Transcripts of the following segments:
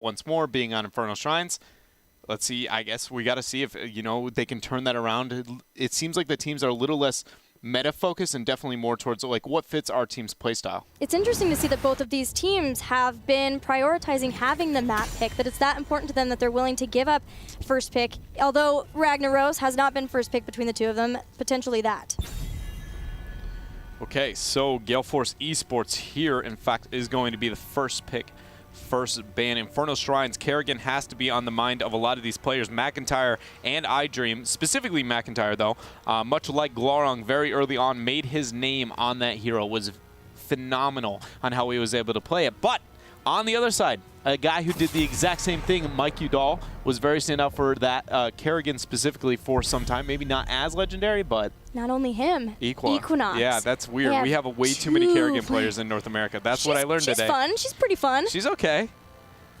once more, being on Infernal Shrines. Let's see. I guess we got to see if, they can turn that around. It seems like the teams are a little less meta-focused and definitely more towards like what fits our team's playstyle. It's interesting to see that both of these teams have been prioritizing having the map pick, that it's that important to them that they're willing to give up first pick, although Ragnaros has not been first pick between the two of them, potentially that. Okay, so Gale Force Esports here, in fact, is going to be the first pick. First ban. Infernal Shrines. Kerrigan has to be on the mind of a lot of these players. McIntyre and iDream, specifically McIntyre though, much like Glorong very early on, made his name on that hero, was phenomenal on how he was able to play it. But on the other side, a guy who did the exact same thing, Mike Udall, was very standout for that. Kerrigan specifically for some time. Maybe not as legendary, but... Not only him, Equinox. Yeah, that's weird. We have way too many Kerrigan players in North America. That's what I learned today. She's fun. She's pretty fun. She's okay.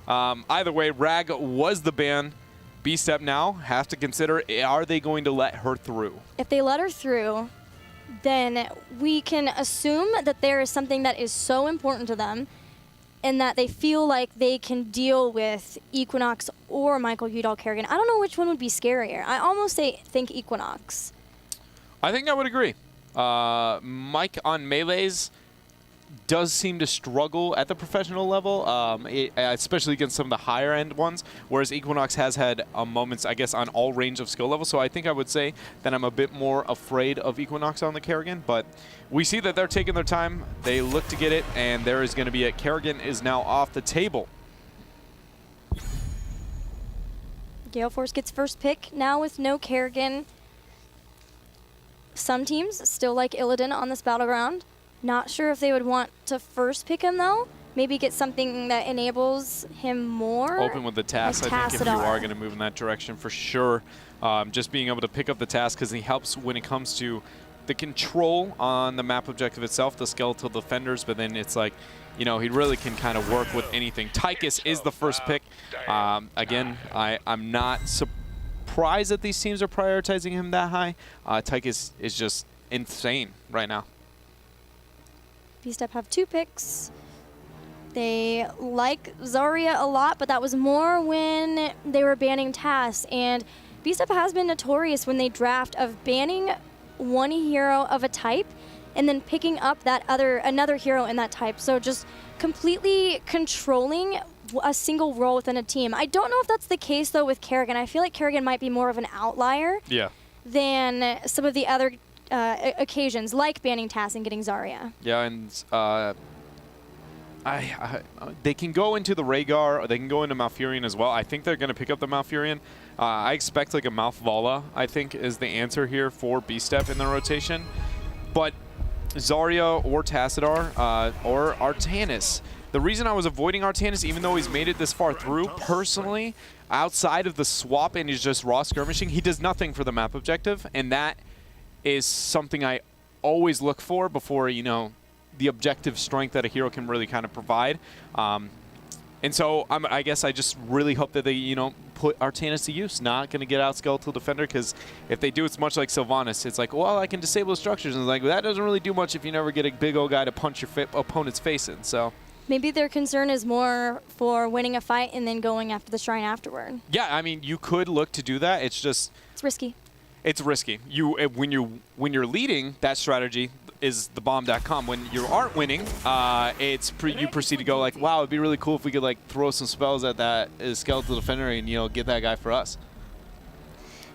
Either way, Rag was the ban. Beastup now have to consider, are they going to let her through? If they let her through, then we can assume that there is something that is so important to them and that they feel like they can deal with Equinox or Michael Udall Kerrigan. I don't know which one would be scarier. I almost think Equinox. I think I would agree. Mike on melees does seem to struggle at the professional level, especially against some of the higher end ones, whereas Equinox has had moments, I guess, on all range of skill levels. So I think I would say that I'm a bit more afraid of Equinox on the Kerrigan, but we see that they're taking their time. They look to get it, and there is going to be a Kerrigan is now off the table. Gale Force gets first pick now with no Kerrigan. Some teams still like Illidan on this battleground. Not sure if they would want to first pick him, though. Maybe get something that enables him more. Open with the task, I think, if you are going to move in that direction, for sure. Just being able to pick up the task, because he helps when it comes to the control on the map objective itself, the skeletal defenders, but then it's like, he really can kind of work with anything. Tychus is the first pick. Again, I'm not surprised that these teams are prioritizing him that high. Tychus is just insane right now. Beastup have 2 picks. They like Zarya a lot, but that was more when they were banning tasks. And Beastup has been notorious when they draft of banning one hero of a type and then picking up that another hero in that type. So just completely controlling a single role within a team. I don't know if that's the case though with Kerrigan. I feel like Kerrigan might be more of an outlier than some of the other occasions, like banning Tass and getting Zarya. Yeah, and they can go into the Rhaegar, or they can go into Malfurion as well. I think they're going to pick up the Malfurion. I expect like a Malfvala, I think, is the answer here for Beastup in the rotation. But Zarya or Tassadar or Artanis. The reason I was avoiding Artanis, even though he's made it this far through, personally, outside of the swap and he's just raw skirmishing, he does nothing for the map objective, and that is something I always look for before, the objective strength that a hero can really kind of provide. And so I guess I just really hope that they, put Artanis to use. Not going to get out Skeletal Defender, because if they do, it's much like Sylvanas. It's like, well, I can disable structures. And it's like, well, that doesn't really do much if you never get a big old guy to punch your opponent's face in. So maybe their concern is more for winning a fight and then going after the shrine afterward. Yeah, I mean, you could look to do that. It's just... It's risky. It's risky. When you're leading, that strategy is the bomb.com. When you aren't winning, you proceed to go like, wow, it'd be really cool if we could like throw some spells at that Skeletal Defender and get that guy for us.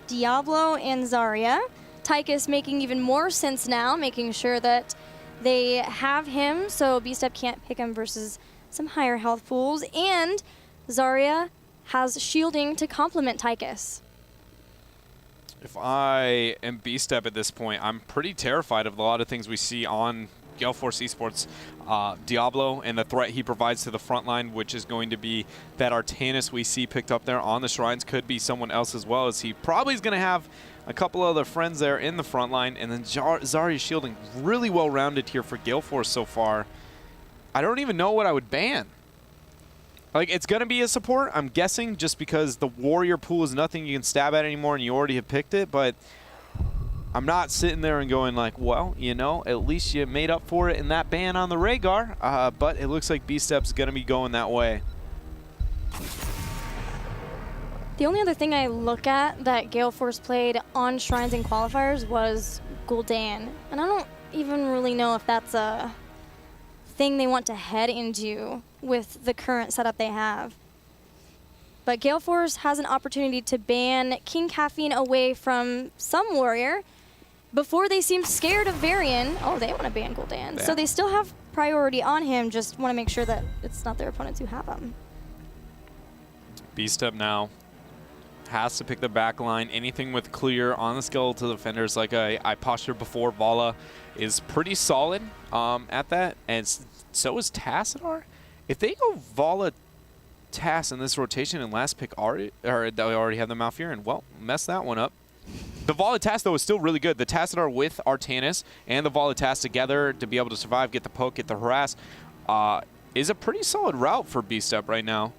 Diablo and Zarya. Tychus making even more sense now, making sure that they have him so Beastup can't pick him versus some higher health pools. And Zarya has shielding to complement Tychus. If I am Beastup at this point, I'm pretty terrified of a lot of things we see on Gale Force Esports. Diablo and the threat he provides to the front line, which is going to be that Artanis we see picked up there on the shrines, could be someone else as well, as he probably is going to have a couple other friends there in the front line. And then Zarya shielding really well rounded here for Gale Force so far. I don't even know what I would ban. Like, it's going to be a support, I'm guessing, just because the warrior pool is nothing you can stab at anymore and you already have picked it. But I'm not sitting there and going like, well, at least you made up for it in that ban on the Rhaegar. But it looks like Beastup's going to be going that way. The only other thing I look at that Gale Force played on Shrines and Qualifiers was Gul'dan. And I don't even really know if that's a thing they want to head into with the current setup they have. But Gale Force has an opportunity to ban King Caffeine away from some warrior before they seem scared of Varian. Oh, they want to ban Gul'dan. Yeah. So they still have priority on him, just want to make sure that it's not their opponents who have him. Beastup now has to pick the back line. Anything with clear on the skeletal defenders, like I postured before, Vala is pretty solid at that, and so is Tassadar. If they go Vala, Tass in this rotation and last pick already, or they already have the Malfurion, well, mess that one up. The Vala Tass, though, is still really good. The Tassadar with Artanis and the Vala Tass together to be able to survive, get the poke, get the harass, is a pretty solid route for Beastup right now.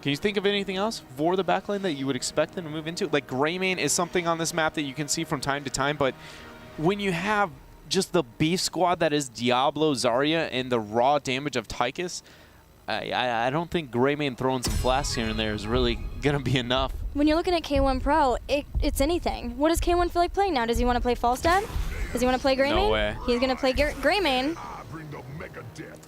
Can you think of anything else for the backline that you would expect them to move into? Like, Greymane is something on this map that you can see from time to time, but when you have just the beef squad that is Diablo, Zarya, and the raw damage of Tychus, I don't think Greymane throwing some flasks here and there is really going to be enough. When you're looking at K1 Pro, it's anything. What does K1 feel like playing now? Does he want to play Falstad? Does he want to play Greymane? No way. He's going to play Greymane.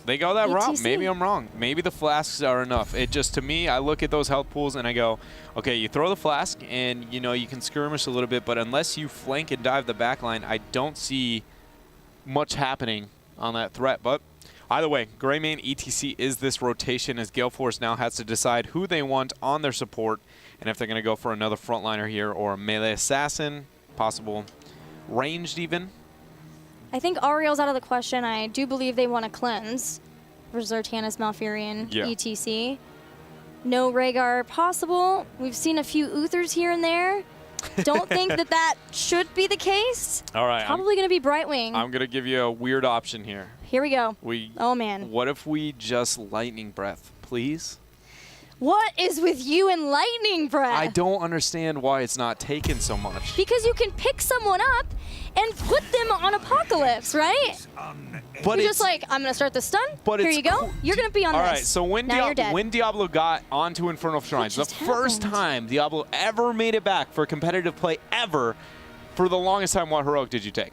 They go that route. ETC. Maybe I'm wrong. Maybe the flasks are enough. It just, to me, I look at those health pools and I go, okay, you throw the flask and, you know, you can skirmish a little bit, but unless you flank and dive the back line, I don't see much happening on that threat. But either way, Greymane ETC is this rotation as Gale Force now has to decide who they want on their support and if they're going to go for another frontliner here or a melee assassin, possible ranged even. I think Ariel's out of the question. I do believe they want to cleanse for Zertanus, Malfurion, Yeah. ETC. No Rhaegar possible. We've seen a few Uthers here and there. Don't think that should be the case. All right. Probably going to be Brightwing. I'm going to give you a weird option here. Here we go. Oh, man. What if we just Lightning Breath, please? What is with you and Lightning Breath? I don't understand why it's not taken so much. Because you can pick someone up and put them on Apocalypse, right? But You're just like, I'm going to start the stun. But Here it's you go. cool. You're going to be on All this. right, so when, now you're dead. when Diablo got onto Infernal Shrines, the just first happened? time Diablo ever made it back for competitive play ever, for the longest time, what heroic did you take?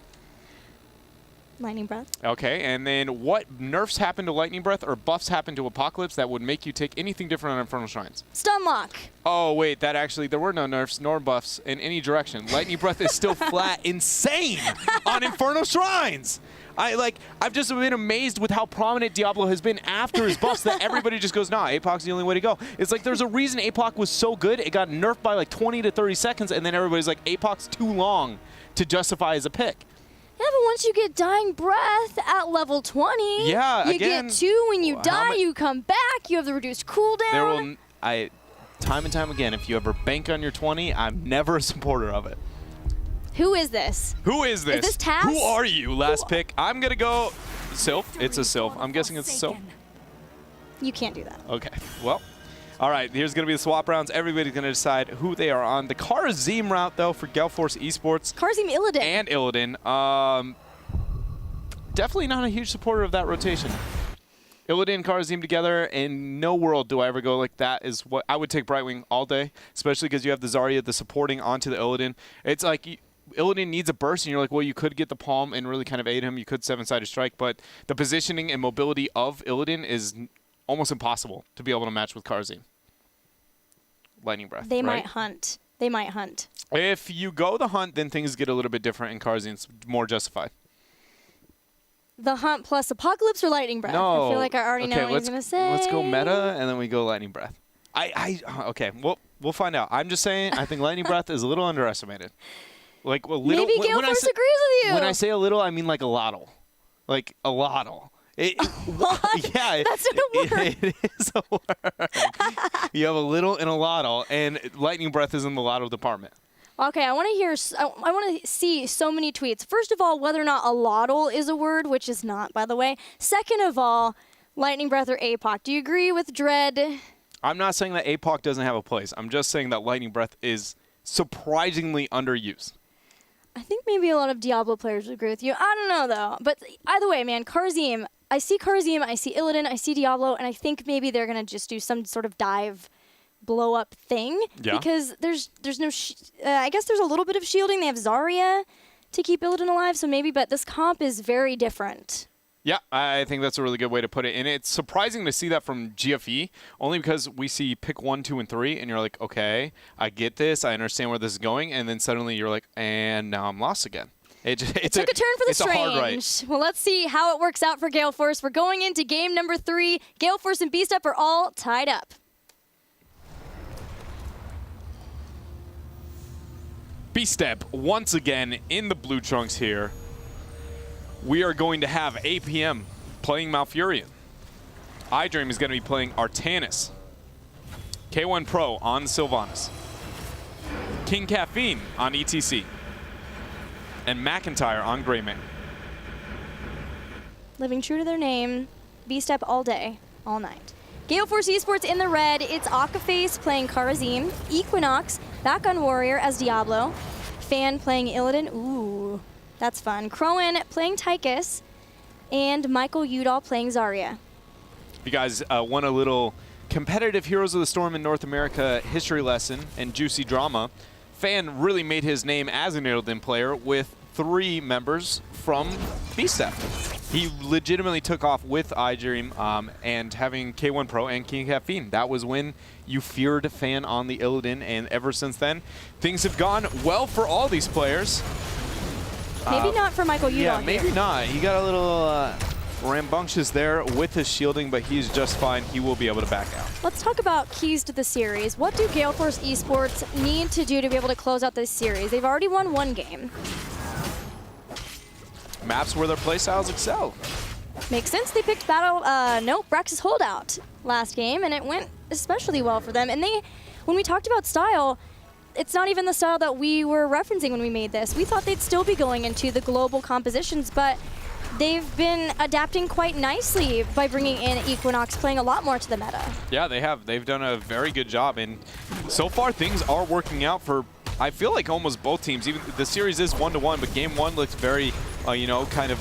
Lightning Breath. Okay, and then what nerfs happened to Lightning Breath or buffs happened to Apocalypse that would make you take anything different on Infernal Shrines? Stunlock. Oh, wait, that actually, there were no nerfs nor buffs in any direction. Lightning Breath is still flat insane on Infernal Shrines. I've just been amazed with how prominent Diablo has been after his buffs that everybody just goes, nah, APOC's the only way to go. It's like there's a reason APOC was so good, it got nerfed by like 20 to 30 seconds, and then everybody's like, APOC's too long to justify as a pick. Yeah, but once you get Dying Breath at level 20, Yeah, you again, get 2 when you die, you come back, you have the reduced cooldown. There will, time and time again, if you ever bank on your 20, I'm never a supporter of it. Who is this? Who is this? Is this Tass? Who are you? Last pick. I'm going to go Sylph. It's a Sylph. I'm guessing it's a Sylph. You can't do that. Okay. Well, all right. Here's going to be the swap rounds. Everybody's going to decide who they are on. The Karazim route, though, for Gale Force Esports. Karazim Illidan. And Illidan. Definitely not a huge supporter of that rotation. Illidan and Karazim together, in no world do I ever go like that is what I would take Brightwing all day, especially because you have the Zarya, the supporting onto the Illidan. It's like Illidan needs a burst, and you're like, well, you could get the palm and really kind of aid him. You could 7-sided strike, but the positioning and mobility of Illidan is almost impossible to be able to match with Karazim. Lightning Breath. They right? might hunt. They might hunt. If you go the hunt, then things get a little bit different, and Karazim's more justified. The hunt plus Apocalypse or Lightning Breath? No. I feel like I already know what he's going to say. Let's go meta, and then we go Lightning Breath. Okay, we'll find out. I'm just saying, I think Lightning Breath is a little underestimated. Like a little. Maybe Gale Force agrees with you. When I say a little, I mean like a lottle. Like a lottle. What? Yeah. That's not a word. It is a word. You have a little and a lottle, and Lightning Breath is in the lottle department. Okay, I want to hear. I want to see so many tweets. First of all, whether or not a lottle is a word, which is not, by the way. Second of all, Lightning Breath or APOC. Do you agree with Dread? I'm not saying that APOC doesn't have a place. I'm just saying that Lightning Breath is surprisingly underused. I think maybe a lot of Diablo players would agree with you. I don't know, though. But either way, man, Karazim, I see Karazim, I see Illidan, I see Diablo, and I think maybe they're going to just do some sort of dive blow up thing. Yeah. Because there's no, I guess there's a little bit of shielding. They have Zarya to keep Illidan alive, so maybe, but this comp is very different. Yeah, I think that's a really good way to put it. And it's surprising to see that from GFE, only because we see pick 1, 2, and 3, and you're like, okay, I get this, I understand where this is going, and then suddenly you're like, and now I'm lost again. It took a turn for the strange. A hard right. Well, let's see how it works out for Gale Force. We're going into game number 3. Gale Force and Beastup are all tied up. Beastup once again in the blue trunks here. We are going to have APM playing Malfurion. iDream is going to be playing Artanis. K1 Pro on Sylvanas. King Caffeine on ETC. And McIntyre on Greymane. Living true to their name, Beastup all day, all night. Gale Force Esports in the red, it's Akaface playing Karazim, Equinox back on Warrior as Diablo, Fan playing Illidan, ooh, that's fun. Crowan playing Tychus, and Michael Udall playing Zarya. If you guys want a little competitive Heroes of the Storm in North America history lesson and juicy drama, Fan really made his name as an Illidan player with 3 members from Beastup. He legitimately took off with iDream and having K1 Pro and King Caffeine. That was when you feared Fan on the Illidan, and ever since then, things have gone well for all these players. Maybe not for Michael Udall. Yeah, maybe not. He got a little rambunctious there with his shielding, but he's just fine. He will be able to back out. Let's talk about keys to the series. What do Gale Force Esports need to do to be able to close out this series? They've already won 1 game. Maps where their playstyles excel. Makes sense. They picked Brax's Holdout last game, and it went especially well for them. And when we talked about style, it's not even the style that we were referencing when we made this. We thought they'd still be going into the global compositions, but they've been adapting quite nicely by bringing in Equinox, playing a lot more to the meta. Yeah, they have. They've done a very good job, and so far things are working out for, I feel like, almost both teams. Even the series is 1-1, but game 1 looks very, kind of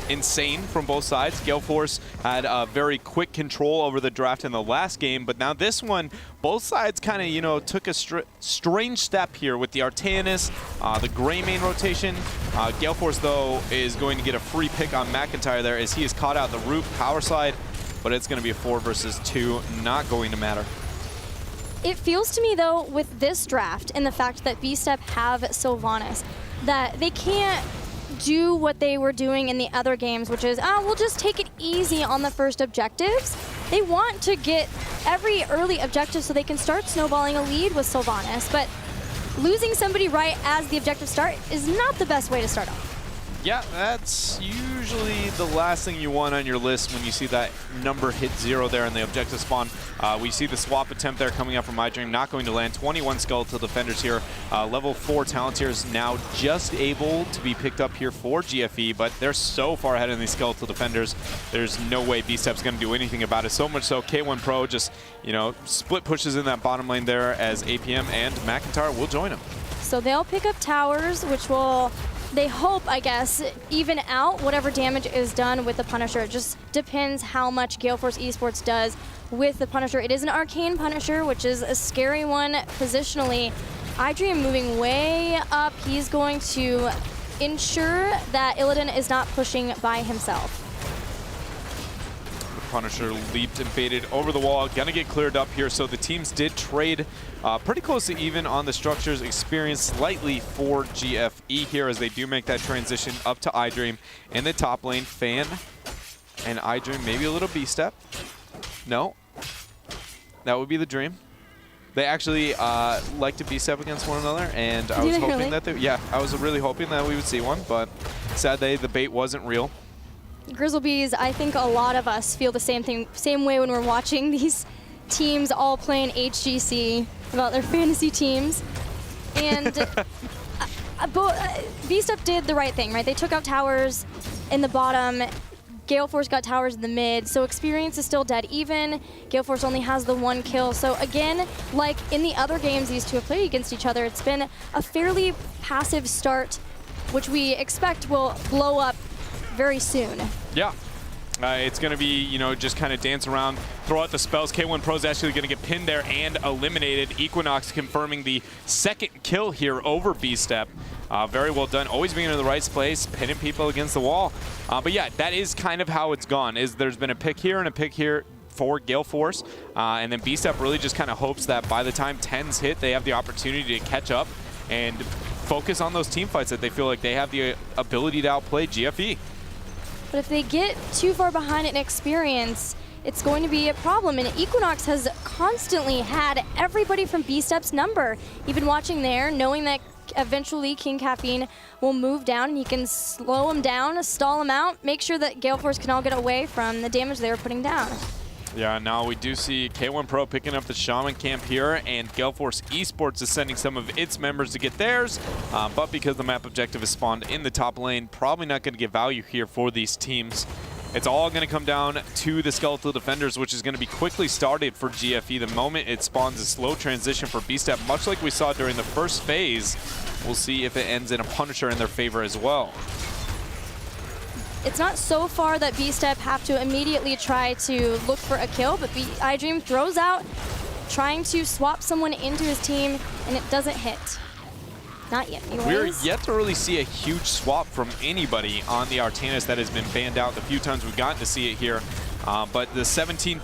insane from both sides. Gale Force had very quick control over the draft in the last game, but now this one, both sides kind of, took a strange step here with the Artanis, the Greymane rotation. Gale Force, though, is going to get a free pick on McIntyre there as he is caught out the root power slide, but it's going to be a 4 versus 2, not going to matter. It feels to me, though, with this draft and the fact that Beastup have Sylvanas, that they can't do what they were doing in the other games, which is, we'll just take it easy on the first objectives. They want to get every early objective so they can start snowballing a lead with Sylvanas, but losing somebody right as the objective start is not the best way to start off. Yeah, that's usually the last thing you want on your list when you see that number hit 0 there in the objective spawn. We see the swap attempt there coming up from iDream, not going to land. 21 skeletal defenders here. Level 4 Talontiers now just able to be picked up here for GFE, but they're so far ahead in these skeletal defenders. There's no way Beastup's going to do anything about it. So much so, K1 Pro just, split pushes in that bottom lane there as APM and McIntyre will join him. So they'll pick up towers, which will, they hope, I guess, even out whatever damage is done with the Punisher. It just depends how much Gale Force Esports does with the Punisher. It is an arcane Punisher, which is a scary one positionally. iDream moving way up. He's going to ensure that Illidan is not pushing by himself. Punisher leaped and baited over the wall. Gonna get cleared up here. So the teams did trade pretty close to even on the structures. Experience slightly for GFE here as they do make that transition up to iDream in the top lane. Fan and iDream, maybe a little Beastup. No, that would be the dream. They actually like to Beastup against one another, and I was hoping that I was really hoping that we would see one, but sadly the bait wasn't real. Grizzlebees, I think a lot of us feel the same way when we're watching these teams all playing HGC about their fantasy teams. And Beastup did the right thing, right? They took out towers in the bottom. Gale Force got towers in the mid, so experience is still dead even. Gale Force only has the 1 kill. So again, like in the other games these two have played against each other, it's been a fairly passive start, which we expect will blow up very soon. Yeah. It's going to be, you know, just kind of dance around, throw out the spells. K1 Pro's actually going to get pinned there and eliminated. Equinox confirming the second kill here over Beastup. Very well done. Always being in the right place, pinning people against the wall. But yeah, that is kind of how it's gone. There's been a pick here and a pick here for Gale Force. And then Beastup really just kind of hopes that by the time 10s hit, they have the opportunity to catch up and focus on those team fights that they feel like they have the ability to outplay GFE. But if they get too far behind in experience, it's going to be a problem. And Equinox has constantly had everybody from Beastup's number. You've been watching there, knowing that eventually King Caffeine will move down and he can slow him down, stall him out, make sure that Gale Force can all get away from the damage they were putting down. Yeah, now we do see K1 Pro picking up the Shaman camp here, and Gale Force Esports is sending some of its members to get theirs, but because the map objective is spawned in the top lane, probably not going to get value here for these teams. It's all going to come down to the Skeletal Defenders, which is going to be quickly started for GFE. The moment it spawns a slow transition for Beastup, much like we saw during the first phase. We'll see if it ends in a Punisher in their favor as well. It's not so far that Beastup have to immediately try to look for a kill, but iDream throws out, trying to swap someone into his team, and it doesn't hit. Not yet, anyways. We're yet to really see a huge swap from anybody on the Artanis that has been banned out the few times we've gotten to see it here. But the 17-12,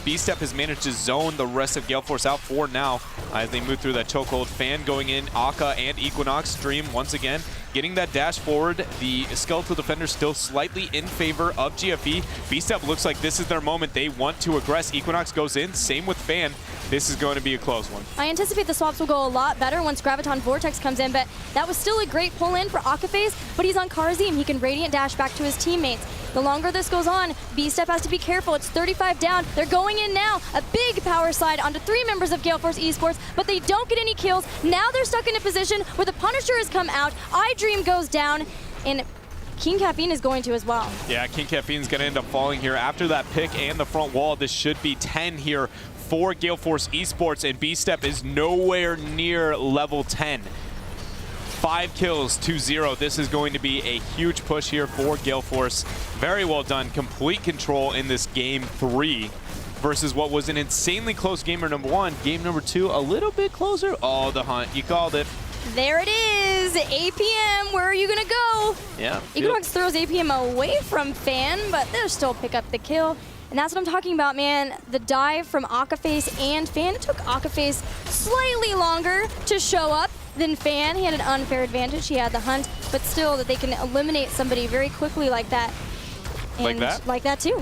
Beastup has managed to zone the rest of Gale Force out for now as they move through that chokehold. Fan going in, Akka and Equinox. Dream once again getting that dash forward. The Skeletal Defender still slightly in favor of GFE. Beastup looks like this is their moment. They want to aggress. Equinox goes in, same with Fan. This is going to be a close one. I anticipate the swaps will go a lot better once Graviton Vortex comes in, but that was still a great pull-in for Akaphase, but he's on Karazim. He can Radiant Dash back to his teammates. The longer this goes on, Beastup has to be careful. It's 35 down. They're going in now. A big power slide onto 3 members of Gale Force Esports, but they don't get any kills. Now they're stuck in a position where the Punisher has come out. iDream goes down, and King Caffeine is going to as well. Yeah, King Caffeine's going to end up falling here. After that pick and the front wall, this should be 10 here for Gale Force Esports, and Beastup is nowhere near level 10. 5 kills to 0. This is going to be a huge push here for Gale Force. Very well done. Complete control in this game 3 versus what was an insanely close game number 1. Game number 2, a little bit closer. Oh, the hunt. You called it. There it is. APM, where are you going to go? Yeah. Equinox throws APM away from Fan, but they'll still pick up the kill. And that's what I'm talking about, man. The dive from Akaphase and Fan. It took Akaphase slightly longer to show up than Fan. He had an unfair advantage. He had the hunt, but still that they can eliminate somebody very quickly like that. And like that? Like that too.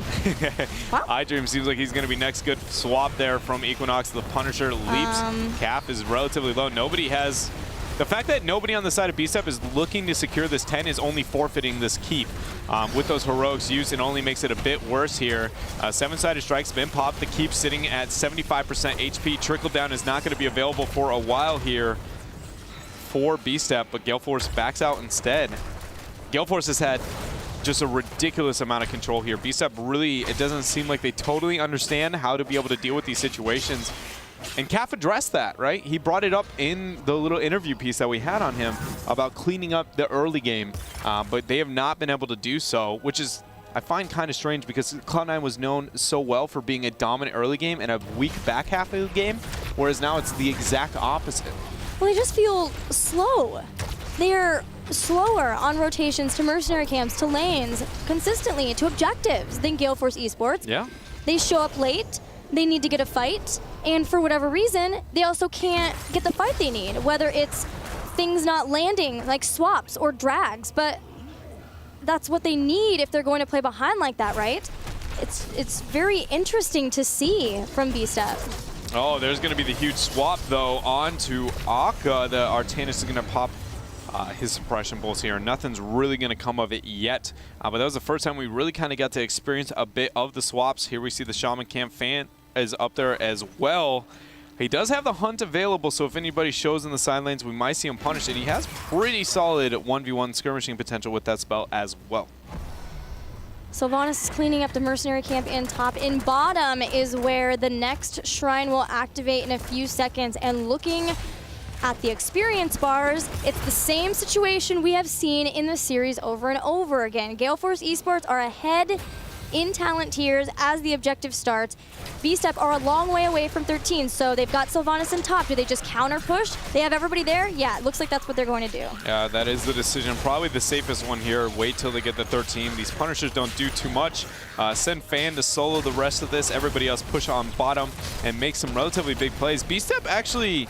Wow. iDream seems like he's going to be next. Good swap there from Equinox. The Punisher leaps. Cap is relatively low. Nobody has... The fact that nobody on the side of Beastup is looking to secure this 10 is only forfeiting this keep. With those heroics used, it only makes it a bit worse here. 7-sided strike's been popped. The keep sitting at 75% HP. Trickle down is not going to be available for a while here for Beastup, but Gale Force backs out instead. Gale Force has had just a ridiculous amount of control here. Beastup really, it doesn't seem like they totally understand how to be able to deal with these situations. And Caff addressed that, right? He brought it up in the little interview piece that we had on him about cleaning up the early game, but they have not been able to do so, which is, I find kind of strange because Cloud9 was known so well for being a dominant early game and a weak back half of the game, whereas now it's the exact opposite. Well, they just feel slow. They're slower on rotations to mercenary camps, to lanes, consistently, to objectives than Gale Force Esports. Yeah. They show up late. They need to get a fight, and for whatever reason, they also can't get the fight they need, whether it's things not landing, like swaps or drags, but that's what they need if they're going to play behind like that, right? It's very interesting to see from Beastup. Oh, there's going to be the huge swap, though, onto Akka. The Artanis is going to pop his suppression bolts here. Nothing's really going to come of it yet, but that was the first time we really kind of got to experience a bit of the swaps. Here we see the Shaman Camp Fan is up there as well. He does have the hunt available, so if anybody shows in the side lanes, we might see him punished, and he has pretty solid 1v1 skirmishing potential with that spell as well. Sylvanas is cleaning up the mercenary camp in top. In bottom is where the next shrine will activate in a few seconds, and looking at the experience bars, it's the same situation we have seen in the series over and over again. Gale Force Esports are ahead in talent tiers as the objective starts. Beastup are a long way away from 13, so they've got Sylvanas in top. Do they just counter push? They have everybody there? Yeah, it looks like that's what they're going to do. Yeah, that is the decision. Probably the safest one here. Wait till they get the 13. These Punishers don't do too much. Send Fan to solo the rest of this. Everybody else push on bottom and make some relatively big plays. Beastup actually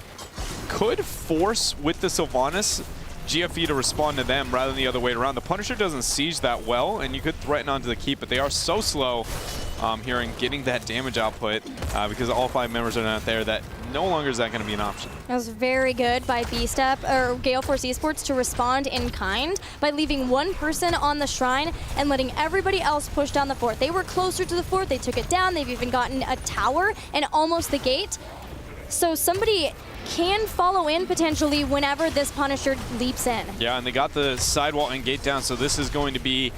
could force with the Sylvanas GFE to respond to them rather than the other way around. The Punisher doesn't siege that well, and you could threaten onto the keep, but they are so slow here in getting that damage output because all 5 members are not there that no longer is that going to be an option. That was very good by Beastup, or Gale Force Esports, to respond in kind by leaving one person on the shrine and letting everybody else push down the fort. They were closer to the fort, they took it down, they've even gotten a tower and almost the gate. So somebody can follow in potentially whenever this Punisher leaps in. Yeah, and they got the sidewall and gate down, so this is going to be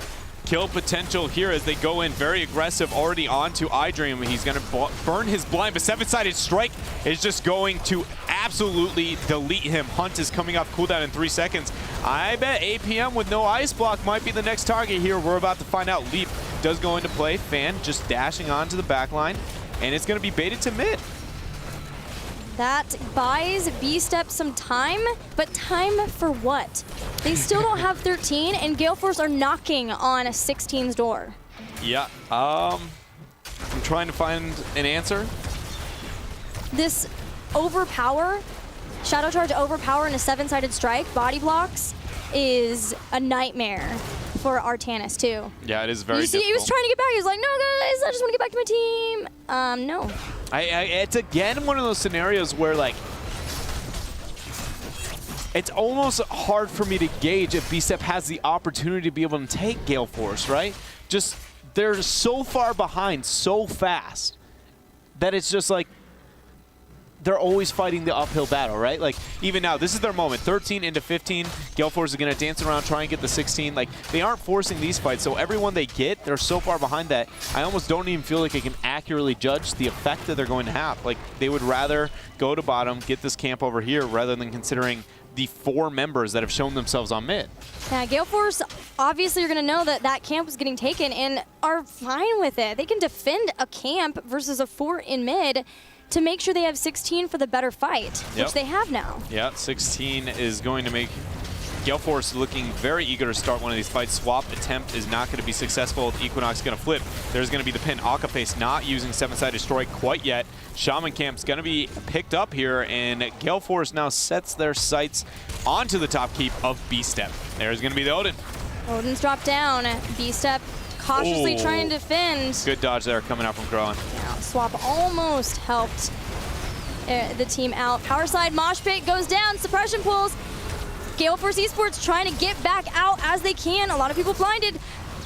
kill potential here as they go in very aggressive already onto iDream. He's going to burn his blind, but 7-sided strike is just going to absolutely delete him. Hunt is coming off cooldown in 3 seconds. I bet APM with no ice block might be the next target here. We're about to find out. Leap does go into play. Fan just dashing onto the back line, and it's going to be baited to mid. That buys Beastup some time, but time for what? They still don't have 13, and Gale Force are knocking on 16's door. Yeah, I'm trying to find an answer. This overpower, Shadow Charge overpower and a 7-sided strike, body blocks, is a nightmare for Artanis too. Yeah, it is very You see, difficult. he was trying to get back. He was like, no, guys, I just want to get back to my team. No. It's again one of those scenarios where, like, it's almost hard for me to gauge if Beastup has the opportunity to be able to take Gale Force, right? Just, they're so far behind so fast that it's just like, they're always fighting the uphill battle, right? Like, even now, this is their moment. 13 into 15. Gale Force is going to dance around, try and get the 16. Like, they aren't forcing these fights, so everyone they get, they're so far behind that I almost don't even feel like I can accurately judge the effect that they're going to have. Like, they would rather go to bottom, get this camp over here, rather than considering the 4 members that have shown themselves on mid. Yeah, Gale Force obviously are going to know that that camp was getting taken and are fine with it. They can defend a camp versus a fort in mid to make sure they have 16 for the better fight, which they have now. Yeah, 16 is going to make Gale Force looking very eager to start one of these fights. Swap attempt is not going to be successful. Equinox going to flip. There's going to be the pin. Akapace not using 7-sided strike quite yet. Shaman Camp's going to be picked up here, and Gale Force now sets their sights onto the top keep of Beastup. There's going to be the Odin. Odin's dropped down. Beastup cautiously trying to defend. Good dodge there coming out from Groen. Yeah, Swap almost helped the team out. Power slide, mosh pit goes down, suppression pulls. Gale Force Esports trying to get back out as they can. A lot of people blinded.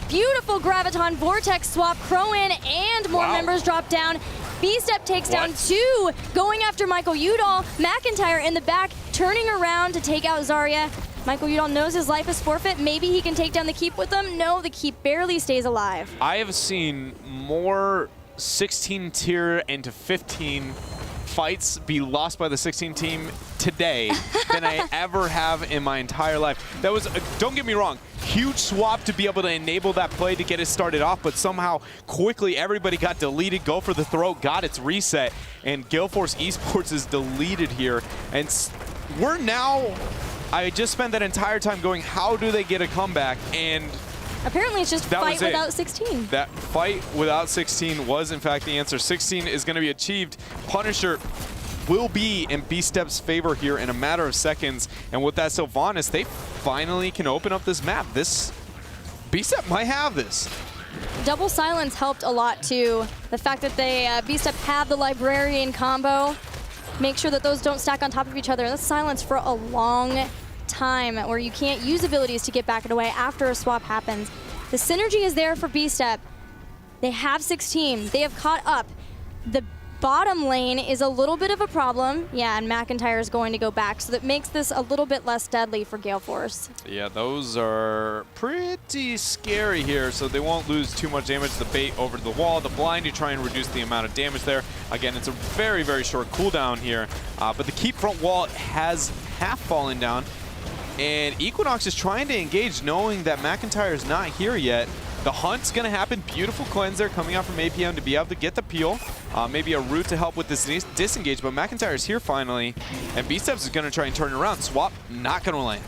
Beautiful Graviton Vortex swap. Crowan and more members drop down. Beastup takes down 2, going after Michael Udall. McIntyre in the back, turning around to take out Zarya. Michael Udall knows his life is forfeit. Maybe he can take down the keep with them. No, the keep barely stays alive. I have seen more 16 tier into 15 fights be lost by the 16 team today than I ever have in my entire life. That was, don't get me wrong, huge swap to be able to enable that play to get it started off, but somehow quickly everybody got deleted, go for the throw, got its reset, and Gale Force Esports is deleted here. And we're now, I just spent that entire time going, how do they get a comeback? And apparently it's just fight without 16. That fight without 16 was in fact the answer. 16 is going to be achieved. Punisher will be in Beastup's favor here in a matter of seconds. And with that Sylvanas, they finally can open up this map. This Beastup might have this. Double silence helped a lot too. The fact that they Beastup have the librarian combo, make sure that those don't stack on top of each other. That's silence for a long time where you can't use abilities to get back and away after a swap happens. The synergy is there for Beastup. They have 16. They have caught up. The bottom lane is a little bit of a problem. Yeah, and McIntyre is going to go back, so that makes this a little bit less deadly for Gale Force. Yeah, those are pretty scary here, so they won't lose too much damage. The bait over the wall, the blind, you try and reduce the amount of damage there. Again, it's a very, very short cooldown here, but the keep front wall has half fallen down, and Equinox is trying to engage knowing that McIntyre is not here yet. The hunt's going to happen. Beautiful cleanser coming out from APM to be able to get the peel. Maybe a route to help with this disengage, but McIntyre's here finally. And Beastup is going to try and turn it around. Swap, not going to land.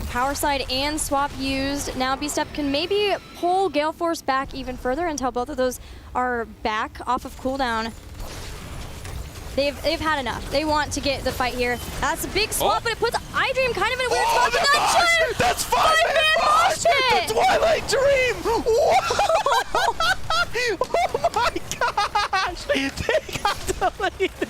Power slide and swap used. Now Beastup can maybe pull Gale Force back even further until both of those are back off of cooldown. They've had enough. They want to get the fight here. That's a big swap, but it puts iDream kind of in a weird spot. That's 5-man mosh pit! The Twilight Dream! Oh my gosh! They got deleted.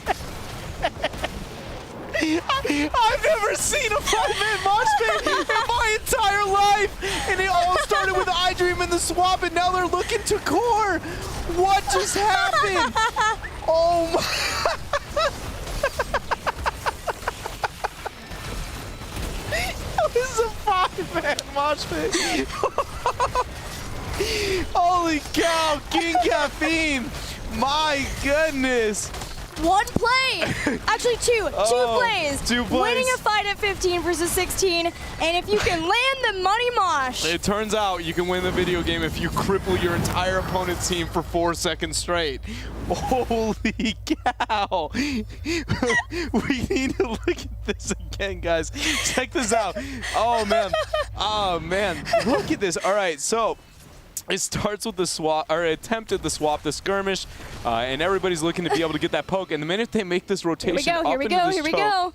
I've never seen a 5-man mosh pit in my entire life! And it all started with iDream and the swap, and now they're looking to core! What just happened? Oh my... This is a 5-man mosh pit! Holy cow, King Caffeine! My goodness! One play! Actually, two plays. 2 plays. Winning a fight at 15 versus 16. And if you can land the money mosh. It turns out you can win the video game if you cripple your entire opponent's team for 4 seconds straight. Holy cow! We need to look at this again, guys. Check this out. Oh, man. Oh, man. Look at this. All right, so... it starts with the swap, or attempted the swap, the skirmish, and everybody's looking to be able to get that poke. And the minute they make this rotation Here we go.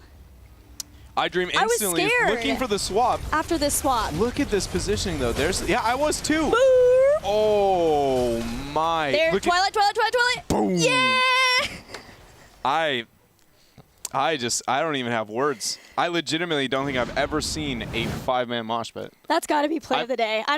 iDream instantly is looking for the swap. After this swap. Look at this positioning, though. Yeah, I was too. Boom. Oh my! There, Twilight. Boom! Yeah. I don't even have words. I legitimately don't think I've ever seen a 5-man mosh pit. That's got to be play of the day.